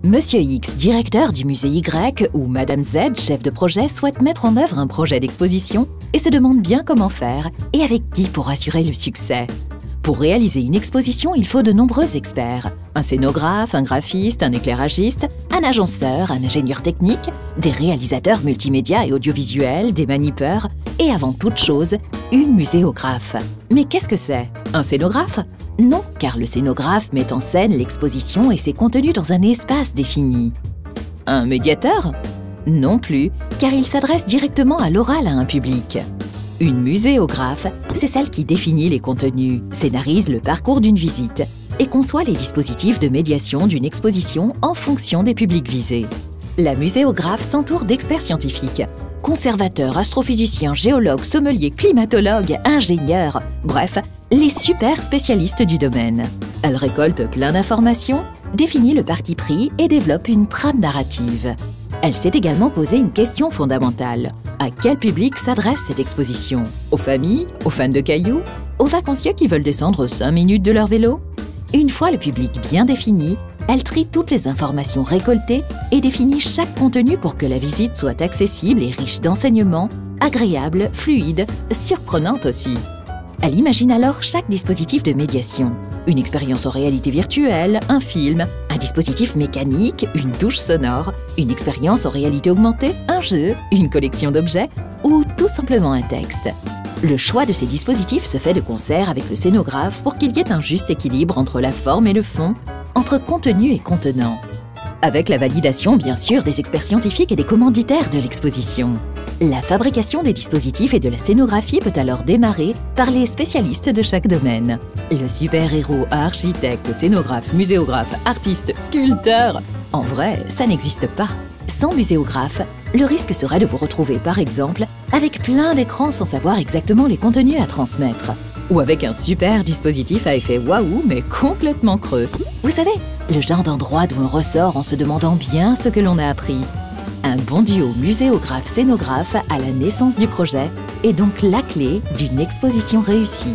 Monsieur X, directeur du musée Y, ou Madame Z, chef de projet, souhaite mettre en œuvre un projet d'exposition et se demande bien comment faire et avec qui pour assurer le succès. Pour réaliser une exposition, il faut de nombreux experts. Un scénographe, un graphiste, un éclairagiste, un agenceur, un ingénieur technique, des réalisateurs multimédia et audiovisuels, des manipeurs et avant toute chose, une muséographe. Mais qu'est-ce que c'est? Un scénographe? Non, car le scénographe met en scène l'exposition et ses contenus dans un espace défini. Un médiateur? Non plus, car il s'adresse directement à l'oral à un public. Une muséographe, c'est celle qui définit les contenus, scénarise le parcours d'une visite et conçoit les dispositifs de médiation d'une exposition en fonction des publics visés. La muséographe s'entoure d'experts scientifiques, conservateurs, astrophysiciens, géologues, sommeliers, climatologues, ingénieurs, bref, les super spécialistes du domaine. Elle récolte plein d'informations, définit le parti pris et développe une trame narrative. Elle s'est également posé une question fondamentale. À quel public s'adresse cette exposition? Aux familles? Aux fans de cailloux? Aux vacanciers qui veulent descendre 5 minutes de leur vélo? Une fois le public bien défini, elle trie toutes les informations récoltées et définit chaque contenu pour que la visite soit accessible et riche d'enseignements, agréable, fluide, surprenante aussi. Elle imagine alors chaque dispositif de médiation. Une expérience en réalité virtuelle, un film, un dispositif mécanique, une douche sonore, une expérience en réalité augmentée, un jeu, une collection d'objets ou tout simplement un texte. Le choix de ces dispositifs se fait de concert avec le scénographe pour qu'il y ait un juste équilibre entre la forme et le fond, entre contenu et contenant. Avec la validation, bien sûr, des experts scientifiques et des commanditaires de l'exposition. La fabrication des dispositifs et de la scénographie peut alors démarrer par les spécialistes de chaque domaine. Le super-héros, architecte, scénographe, muséographe, artiste, sculpteur… En vrai, ça n'existe pas. Sans muséographe, le risque serait de vous retrouver, par exemple, avec plein d'écrans sans savoir exactement les contenus à transmettre. Ou avec un super dispositif à effet waouh, mais complètement creux. Vous savez, le genre d'endroit d'où on ressort en se demandant bien ce que l'on a appris. Un bon duo muséographe-scénographe à la naissance du projet est donc la clé d'une exposition réussie.